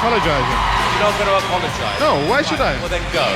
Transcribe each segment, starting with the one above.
apologising. You're not going to apologise? No, why should I? Well, then go.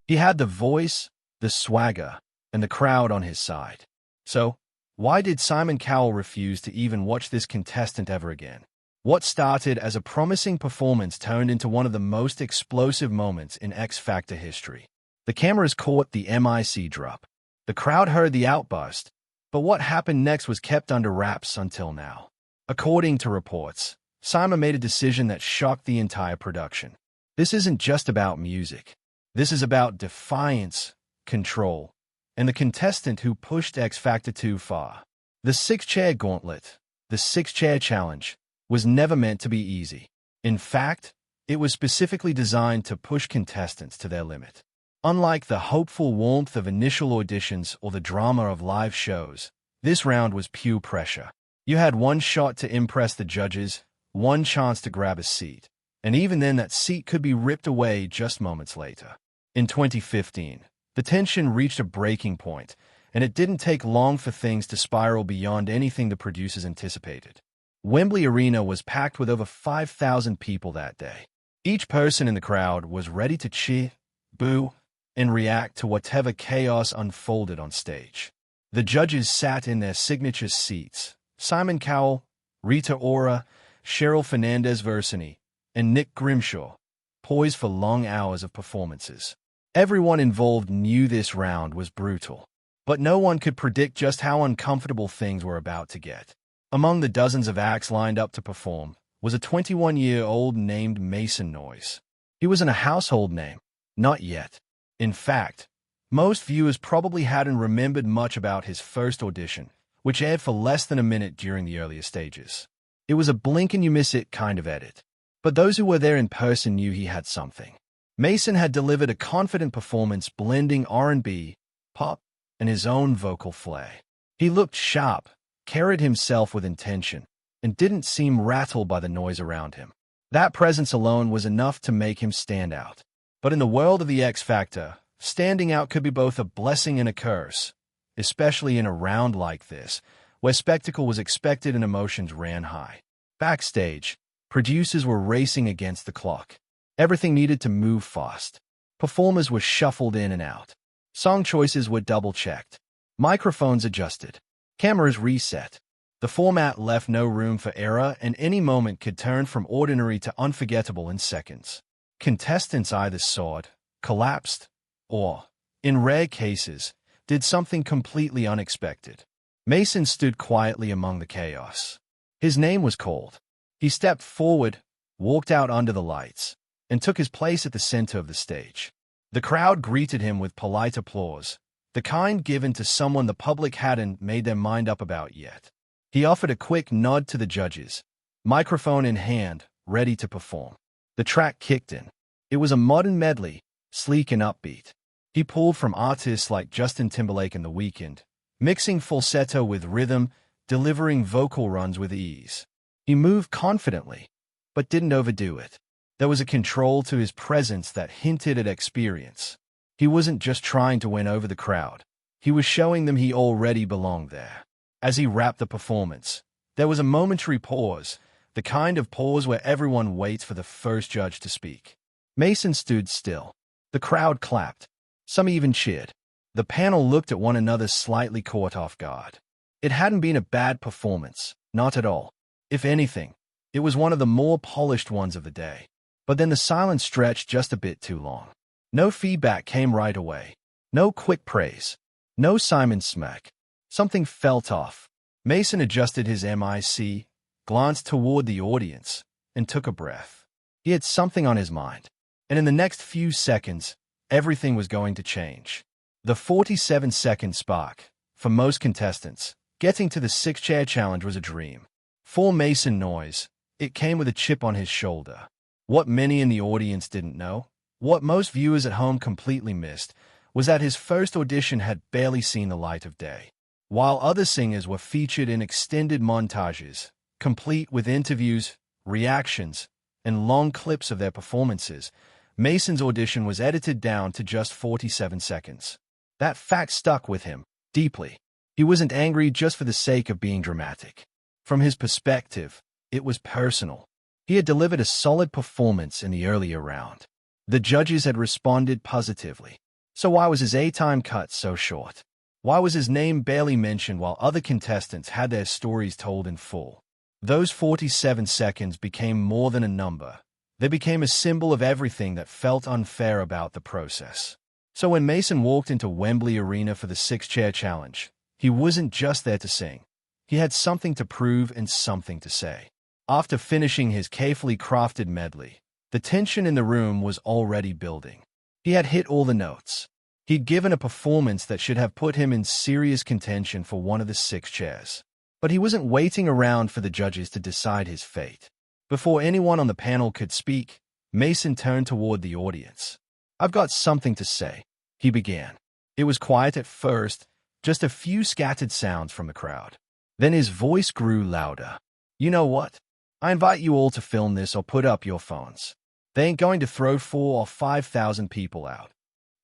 He had the voice, the swagger, and the crowd on his side. So, why did Simon Cowell refuse to even watch this contestant ever again? What started as a promising performance turned into one of the most explosive moments in X Factor history. The cameras caught the MIC drop. The crowd heard the outburst, but what happened next was kept under wraps until now. According to reports, Simon made a decision that shocked the entire production. This isn't just about music. This is about defiance, control, and the contestant who pushed X Factor too far. The six-chair gauntlet, the six-chair challenge, was never meant to be easy. In fact, it was specifically designed to push contestants to their limit. Unlike the hopeful warmth of initial auditions or the drama of live shows, this round was pure pressure. You had one shot to impress the judges, one chance to grab a seat, and even then that seat could be ripped away just moments later. In 2015, the tension reached a breaking point, and it didn't take long for things to spiral beyond anything the producers anticipated. Wembley Arena was packed with over 5,000 people that day. Each person in the crowd was ready to cheer, boo, and react to whatever chaos unfolded on stage. The judges sat in their signature seats: Simon Cowell, Rita Ora, Cheryl Fernandez-Versini, and Nick Grimshaw, poised for long hours of performances. Everyone involved knew this round was brutal, but no one could predict just how uncomfortable things were about to get. Among the dozens of acts lined up to perform was a 21-year-old named Mason Noise. He wasn't a household name, not yet. In fact, most viewers probably hadn't remembered much about his first audition, which aired for less than a minute during the earlier stages. It was a blink-and-you-miss-it kind of edit, but those who were there in person knew he had something. Mason had delivered a confident performance blending R&B, pop, and his own vocal flair. He looked sharp, carried himself with intention, and didn't seem rattled by the noise around him. That presence alone was enough to make him stand out. But in the world of the X Factor, standing out could be both a blessing and a curse, especially in a round like this, where spectacle was expected and emotions ran high. Backstage, producers were racing against the clock. Everything needed to move fast. Performers were shuffled in and out. Song choices were double-checked. Microphones adjusted. Cameras reset. The format left no room for error, and any moment could turn from ordinary to unforgettable in seconds. Contestants either soared, collapsed, or, in rare cases, did something completely unexpected. Mason stood quietly among the chaos. His name was called. He stepped forward, walked out under the lights, and took his place at the center of the stage. The crowd greeted him with polite applause, the kind given to someone the public hadn't made their mind up about yet. He offered a quick nod to the judges, microphone in hand, ready to perform. The track kicked in. It was a modern medley, sleek and upbeat. He pulled from artists like Justin Timberlake and The Weeknd, mixing falsetto with rhythm, delivering vocal runs with ease. He moved confidently, but didn't overdo it. There was a control to his presence that hinted at experience. He wasn't just trying to win over the crowd. He was showing them he already belonged there. As he wrapped the performance, there was a momentary pause, the kind of pause where everyone waits for the first judge to speak. Mason stood still. The crowd clapped. Some even cheered. The panel looked at one another, slightly caught off guard. It hadn't been a bad performance, not at all. If anything, it was one of the more polished ones of the day. But then the silence stretched just a bit too long. No feedback came right away. No quick praise. No Simon smirk. Something felt off. Mason adjusted his mic, glanced toward the audience, and took a breath. He had something on his mind. And in the next few seconds, everything was going to change. The 47-second spark. For most contestants, getting to the six-chair challenge was a dream. For Mason Noise, it came with a chip on his shoulder. What many in the audience didn't know, what most viewers at home completely missed, was that his first audition had barely seen the light of day. While other singers were featured in extended montages, complete with interviews, reactions, and long clips of their performances, Mason's audition was edited down to just 47 seconds. That fact stuck with him, deeply. He wasn't angry just for the sake of being dramatic. From his perspective, it was personal. He had delivered a solid performance in the earlier round. The judges had responded positively. So why was his A-time cut so short? Why was his name barely mentioned while other contestants had their stories told in full? Those 47 seconds became more than a number. They became a symbol of everything that felt unfair about the process. So when Mason walked into Wembley Arena for the six-chair challenge, he wasn't just there to sing. He had something to prove and something to say. After finishing his carefully crafted medley, the tension in the room was already building. He had hit all the notes. He'd given a performance that should have put him in serious contention for one of the six chairs. But he wasn't waiting around for the judges to decide his fate. Before anyone on the panel could speak, Mason turned toward the audience. "I've got something to say," he began. It was quiet at first, just a few scattered sounds from the crowd. Then his voice grew louder. "You know what? I invite you all to film this or put up your phones. They ain't going to throw 4,000 or 5,000 people out."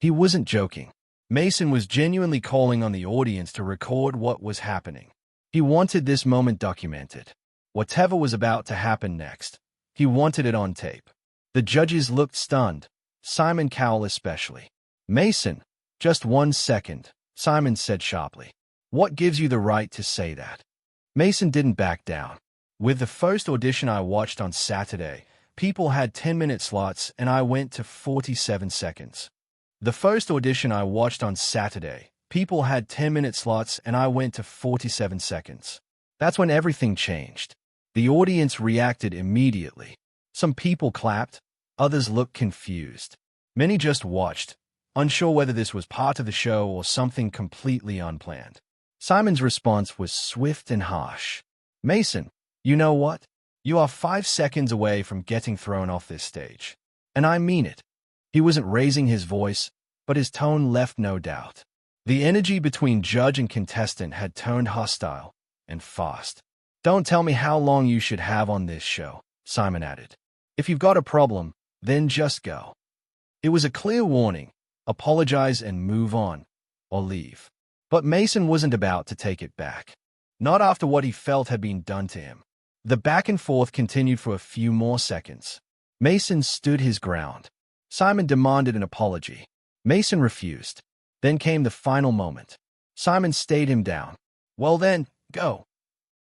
He wasn't joking. Mason was genuinely calling on the audience to record what was happening. He wanted this moment documented. Whatever was about to happen next, he wanted it on tape. The judges looked stunned, Simon Cowell especially. "Mason, just 1 second," Simon said sharply. "What gives you the right to say that?" Mason didn't back down. "With the first audition I watched on Saturday, people had 10-minute slots and I went to 47 seconds. The first audition I watched on Saturday, people had 10-minute slots and I went to 47 seconds. That's when everything changed." The audience reacted immediately. Some people clapped, others looked confused. Many just watched, unsure whether this was part of the show or something completely unplanned. Simon's response was swift and harsh. "Mason, you know what? You are 5 seconds away from getting thrown off this stage. And I mean it." He wasn't raising his voice, but his tone left no doubt. The energy between judge and contestant had turned hostile, and fast. "Don't tell me how long you should have on this show," Simon added. "If you've got a problem, then just go." It was a clear warning: apologize and move on, or leave. But Mason wasn't about to take it back. Not after what he felt had been done to him. The back and forth continued for a few more seconds. Mason stood his ground. Simon demanded an apology. Mason refused. Then came the final moment. Simon stayed him down. "Well then, go."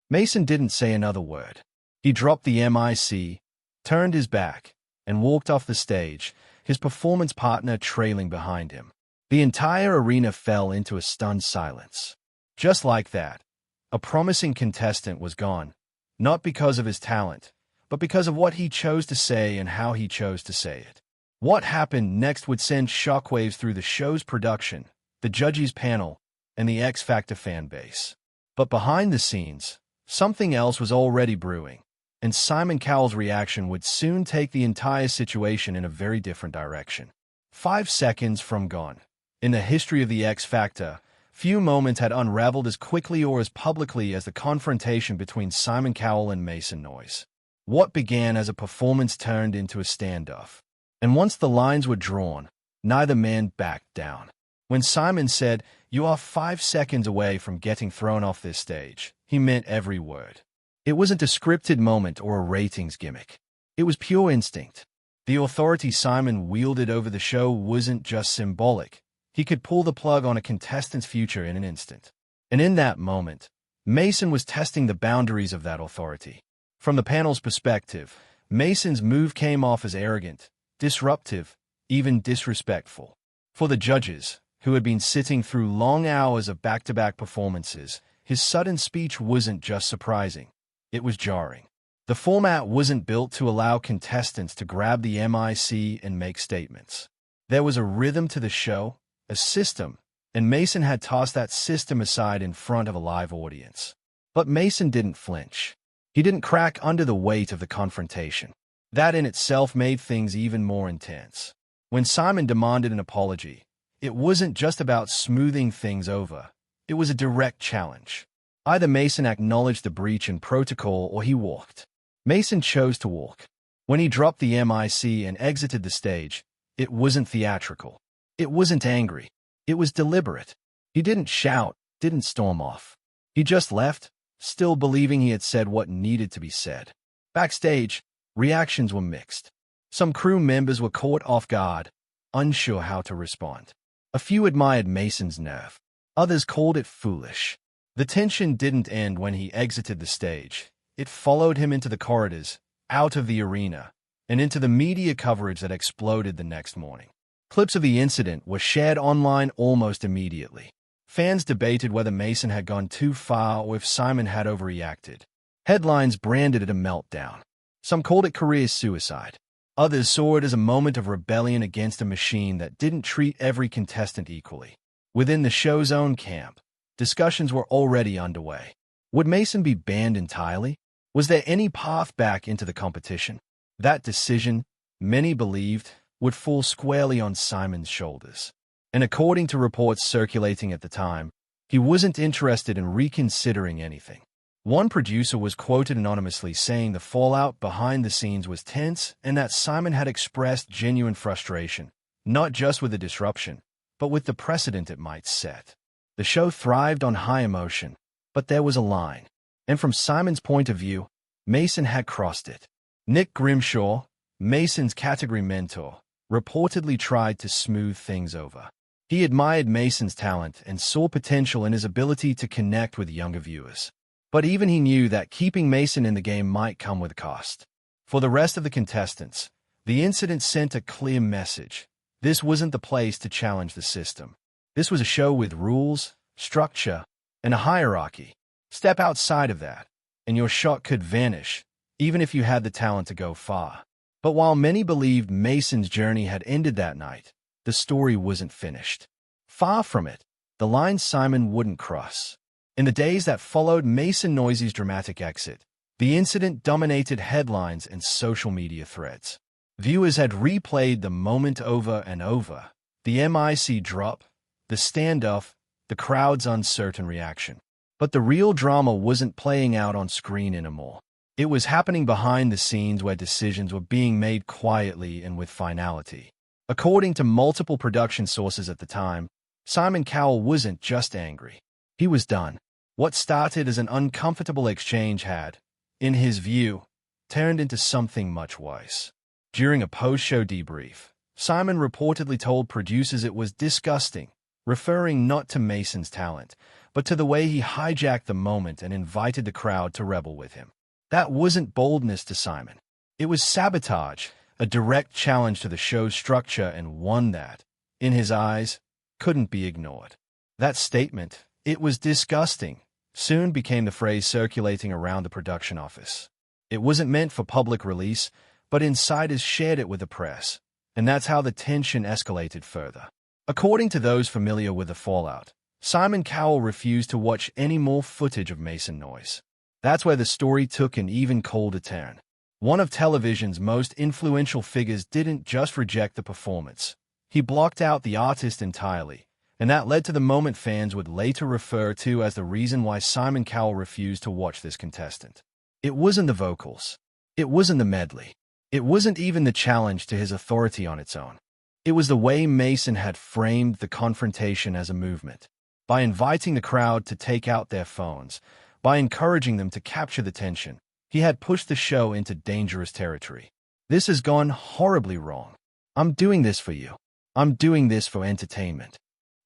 Mason didn't say another word. He dropped the mic, turned his back, and walked off the stage, his performance partner trailing behind him. The entire arena fell into a stunned silence. Just like that, a promising contestant was gone, not because of his talent, but because of what he chose to say and how he chose to say it. What happened next would send shockwaves through the show's production, the judges' panel, and the X Factor fan base. But behind the scenes, something else was already brewing, and Simon Cowell's reaction would soon take the entire situation in a very different direction. 5 seconds from gone. In the history of the X Factor, few moments had unraveled as quickly or as publicly as the confrontation between Simon Cowell and Mason Noyes. What began as a performance turned into a standoff. And once the lines were drawn, neither man backed down. When Simon said, "You are 5 seconds away from getting thrown off this stage," he meant every word. It wasn't a scripted moment or a ratings gimmick. It was pure instinct. The authority Simon wielded over the show wasn't just symbolic. He could pull the plug on a contestant's future in an instant. And in that moment, Mason was testing the boundaries of that authority. From the panel's perspective, Mason's move came off as arrogant, disruptive, even disrespectful. For the judges, who had been sitting through long hours of back-to-back performances, his sudden speech wasn't just surprising. It was jarring. The format wasn't built to allow contestants to grab the mic and make statements. There was a rhythm to the show, a system, and Mason had tossed that system aside in front of a live audience. But Mason didn't flinch. He didn't crack under the weight of the confrontation. That in itself made things even more intense. When Simon demanded an apology, it wasn't just about smoothing things over. It was a direct challenge. Either Mason acknowledged the breach in protocol or he walked. Mason chose to walk. When he dropped the mic and exited the stage, it wasn't theatrical. It wasn't angry. It was deliberate. He didn't shout, didn't storm off. He just left, still believing he had said what needed to be said. Backstage, Reactions were mixed. Some crew members were caught off guard, unsure how to respond. A few admired Mason's nerve. Others called it foolish. The tension didn't end when he exited the stage. It followed him into the corridors, out of the arena, and into the media coverage that exploded the next morning. Clips of the incident were shared online almost immediately. Fans debated whether Mason had gone too far or if Simon had overreacted. Headlines branded it a meltdown. Some called it career suicide. Others saw it as a moment of rebellion against a machine that didn't treat every contestant equally. Within the show's own camp, discussions were already underway. Would Mason be banned entirely? Was there any path back into the competition? That decision, many believed, would fall squarely on Simon's shoulders. And according to reports circulating at the time, he wasn't interested in reconsidering anything. One producer was quoted anonymously saying the fallout behind the scenes was tense and that Simon had expressed genuine frustration, not just with the disruption, but with the precedent it might set. The show thrived on high emotion, but there was a line. And from Simon's point of view, Mason had crossed it. Nick Grimshaw, Mason's category mentor, reportedly tried to smooth things over. He admired Mason's talent and saw potential in his ability to connect with younger viewers. But even he knew that keeping Mason in the game might come with a cost. For the rest of the contestants, the incident sent a clear message. This wasn't the place to challenge the system. This was a show with rules, structure, and a hierarchy. Step outside of that, and your shot could vanish, even if you had the talent to go far. But while many believed Mason's journey had ended that night, the story wasn't finished. Far from it, the line Simon wouldn't cross. In the days that followed Mason Noisy's dramatic exit, the incident dominated headlines and social media threads. Viewers had replayed the moment over and over. The mic drop, the standoff, the crowd's uncertain reaction. But the real drama wasn't playing out on screen anymore. It was happening behind the scenes where decisions were being made quietly and with finality. According to multiple production sources at the time, Simon Cowell wasn't just angry. He was done. What started as an uncomfortable exchange had, in his view, turned into something much worse. During a post-show debrief, Simon reportedly told producers it was disgusting, referring not to Mason's talent, but to the way he hijacked the moment and invited the crowd to rebel with him. That wasn't boldness to Simon. It was sabotage, a direct challenge to the show's structure and one that, in his eyes, couldn't be ignored. That statement, "It was disgusting," soon became the phrase circulating around the production office. It wasn't meant for public release, but insiders shared it with the press, and that's how the tension escalated further. According to those familiar with the fallout, Simon Cowell refused to watch any more footage of Mason Noise. That's where the story took an even colder turn. One of television's most influential figures didn't just reject the performance. He blocked out the artist entirely, and that led to the moment fans would later refer to as the reason why Simon Cowell refused to watch this contestant. It wasn't the vocals. It wasn't the medley. It wasn't even the challenge to his authority on its own. It was the way Mason had framed the confrontation as a movement. By inviting the crowd to take out their phones, by encouraging them to capture the tension, he had pushed the show into dangerous territory. This has gone horribly wrong. I'm doing this for you. I'm doing this for entertainment.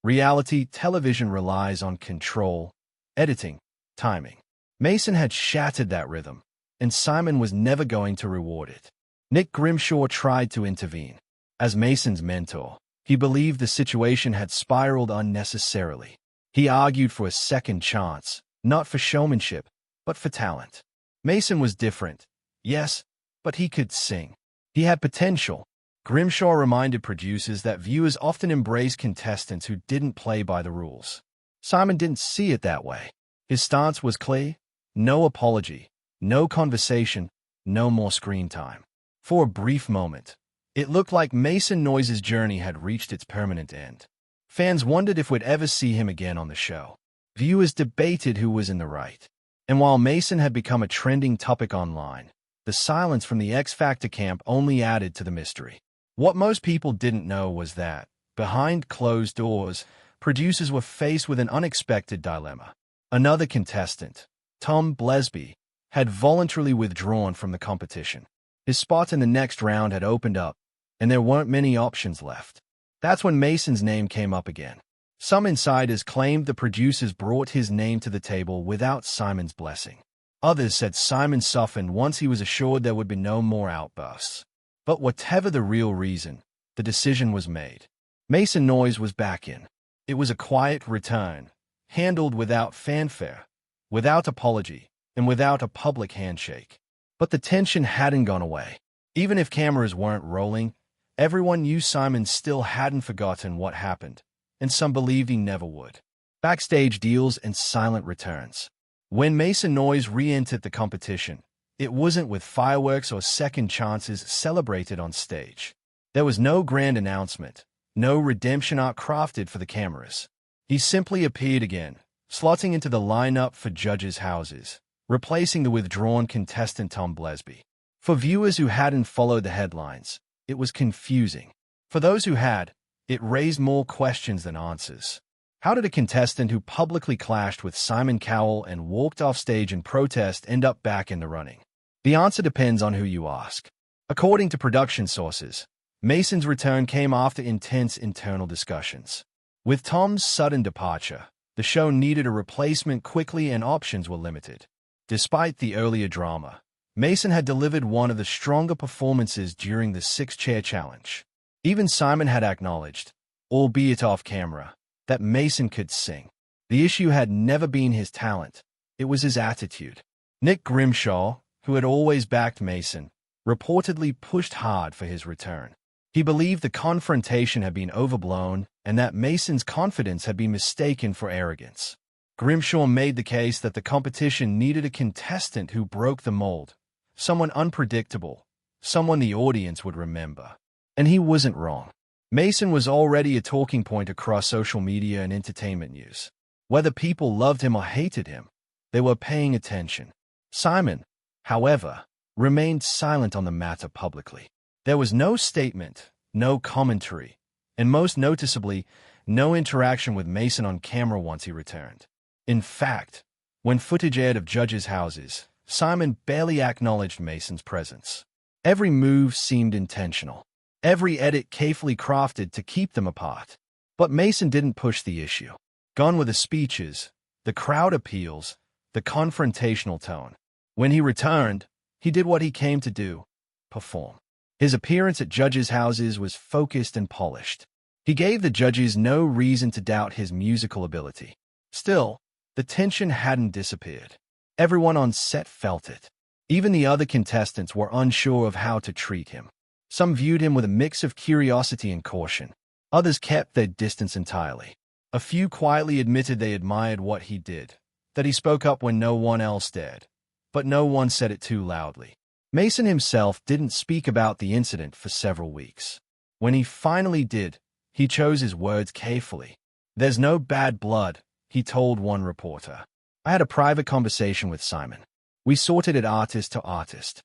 Reality television relies on control, editing, timing. Mason had shattered that rhythm, and Simon was never going to reward it. Nick Grimshaw tried to intervene. As Mason's mentor, he believed the situation had spiraled unnecessarily. He argued for a second chance, not for showmanship, but for talent. Mason was different, yes, but he could sing. He had potential. Grimshaw reminded producers that viewers often embrace contestants who didn't play by the rules. Simon didn't see it that way. His stance was clear: no apology, no conversation, no more screen time. For a brief moment, it looked like Mason Noise's journey had reached its permanent end. Fans wondered if we'd ever see him again on the show. Viewers debated who was in the right. And while Mason had become a trending topic online, the silence from the X Factor camp only added to the mystery. What most people didn't know was that, behind closed doors, producers were faced with an unexpected dilemma. Another contestant, Tom Blesby, had voluntarily withdrawn from the competition. His spot in the next round had opened up, and there weren't many options left. That's when Mason's name came up again. Some insiders claimed the producers brought his name to the table without Simon's blessing. Others said Simon softened once he was assured there would be no more outbursts. But whatever the real reason, the decision was made. Mason Noise was back in. It was a quiet return, handled without fanfare, without apology, and without a public handshake. But the tension hadn't gone away. Even if cameras weren't rolling, everyone knew Simon still hadn't forgotten what happened, and some believed he never would. Backstage deals and silent returns. When Mason Noise re-entered the competition, it wasn't with fireworks or second chances celebrated on stage. There was no grand announcement, no redemption arc crafted for the cameras. He simply appeared again, slotting into the lineup for judges' houses, replacing the withdrawn contestant Tom Blesby. For viewers who hadn't followed the headlines, it was confusing. For those who had, it raised more questions than answers. How did a contestant who publicly clashed with Simon Cowell and walked off stage in protest end up back in the running? The answer depends on who you ask. According to production sources, Mason's return came after intense internal discussions. With Tom's sudden departure, the show needed a replacement quickly and options were limited. Despite the earlier drama, Mason had delivered one of the stronger performances during the six-chair challenge. Even Simon had acknowledged, albeit off camera, that Mason could sing. The issue had never been his talent, it was his attitude. Nick Grimshaw, who had always backed Mason, reportedly pushed hard for his return. He believed the confrontation had been overblown and that Mason's confidence had been mistaken for arrogance. Grimshaw made the case that the competition needed a contestant who broke the mold, someone unpredictable, someone the audience would remember. And he wasn't wrong. Mason was already a talking point across social media and entertainment news. Whether people loved him or hated him, they were paying attention. Simon, however, remained silent on the matter publicly. There was no statement, no commentary, and most noticeably, no interaction with Mason on camera once he returned. In fact, when footage aired of judges' houses, Simon barely acknowledged Mason's presence. Every move seemed intentional. Every edit carefully crafted to keep them apart. But Mason didn't push the issue. Gone were the speeches, the crowd appeals, the confrontational tone. When he returned, he did what he came to do, perform. His appearance at judges' houses was focused and polished. He gave the judges no reason to doubt his musical ability. Still, the tension hadn't disappeared. Everyone on set felt it. Even the other contestants were unsure of how to treat him. Some viewed him with a mix of curiosity and caution. Others kept their distance entirely. A few quietly admitted they admired what he did, that he spoke up when no one else dared. But no one said it too loudly. Mason himself didn't speak about the incident for several weeks. When he finally did, he chose his words carefully. "There's no bad blood," he told one reporter. "I had a private conversation with Simon. We sorted it artist to artist."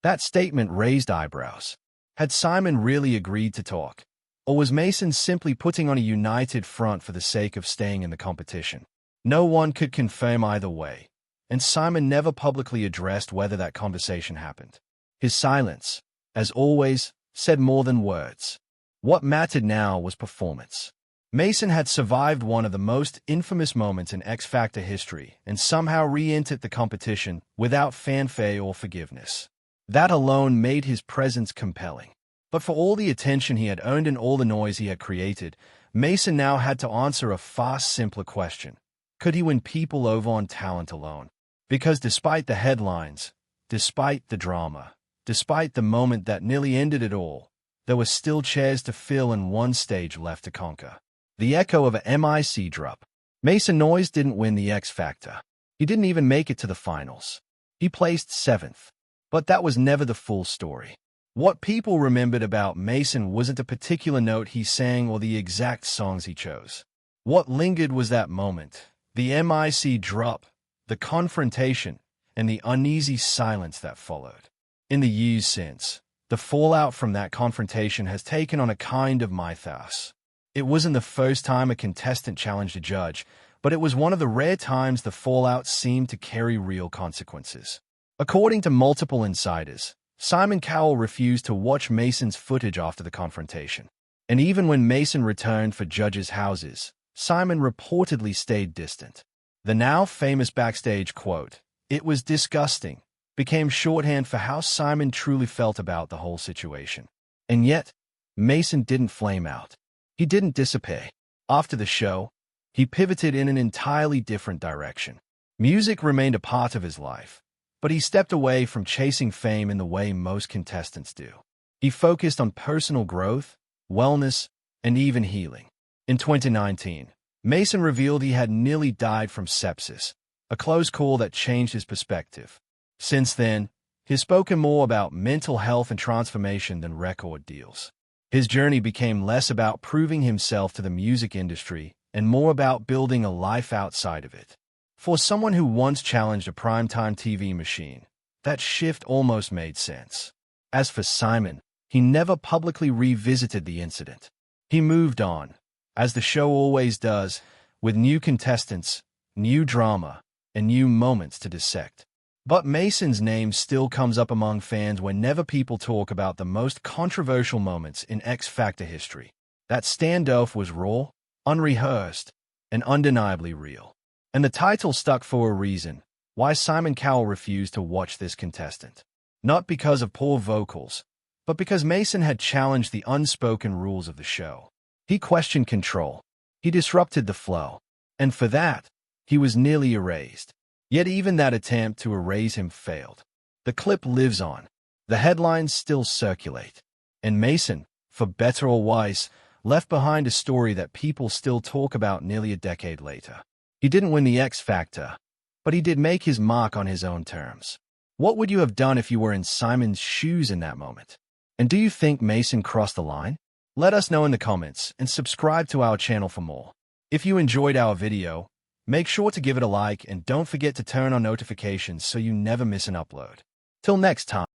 That statement raised eyebrows. Had Simon really agreed to talk? Or was Mason simply putting on a united front for the sake of staying in the competition? No one could confirm either way, and Simon never publicly addressed whether that conversation happened. His silence, as always, said more than words. What mattered now was performance. Mason had survived one of the most infamous moments in X Factor history and somehow re-entered the competition without fanfare or forgiveness. That alone made his presence compelling. But for all the attention he had earned and all the noise he had created, Mason now had to answer a far simpler question. Could he win people over on talent alone? Because despite the headlines, despite the drama, despite the moment that nearly ended it all, there were still chairs to fill and one stage left to conquer. The echo of a MIC drop. Mason Noise didn't win the X Factor. He didn't even make it to the finals. He placed 7th. But that was never the full story. What people remembered about Mason wasn't a particular note he sang or the exact songs he chose. What lingered was that moment, the MIC drop, the confrontation, and the uneasy silence that followed. In the years since, the fallout from that confrontation has taken on a kind of mythos. It wasn't the first time a contestant challenged a judge, but it was one of the rare times the fallout seemed to carry real consequences. According to multiple insiders, Simon Cowell refused to watch Mason's footage after the confrontation. And even when Mason returned for judges' houses, Simon reportedly stayed distant. The now famous backstage quote, "It was disgusting," became shorthand for how Simon truly felt about the whole situation. And yet, Mason didn't flame out. He didn't dissipate. After the show, he pivoted in an entirely different direction. Music remained a part of his life, but he stepped away from chasing fame in the way most contestants do. He focused on personal growth, wellness, and even healing. In 2019, Mason revealed he had nearly died from sepsis, a close call that changed his perspective. Since then, he's spoken more about mental health and transformation than record deals. His journey became less about proving himself to the music industry and more about building a life outside of it. For someone who once challenged a primetime TV machine, that shift almost made sense. As for Simon, he never publicly revisited the incident. He moved on, as the show always does, with new contestants, new drama, and new moments to dissect. But Mason's name still comes up among fans whenever people talk about the most controversial moments in X Factor history. That standoff was raw, unrehearsed, and undeniably real. And the title stuck for a reason: why Simon Cowell refused to watch this contestant. Not because of poor vocals, but because Mason had challenged the unspoken rules of the show. He questioned control. He disrupted the flow. And for that, he was nearly erased. Yet even that attempt to erase him failed. The clip lives on. The headlines still circulate. And Mason, for better or worse, left behind a story that people still talk about nearly a decade later. He didn't win the X Factor, but he did make his mark on his own terms. What would you have done if you were in Simon's shoes in that moment? And do you think Mason crossed the line? Let us know in the comments and subscribe to our channel for more. If you enjoyed our video, make sure to give it a like and don't forget to turn on notifications so you never miss an upload. Till next time.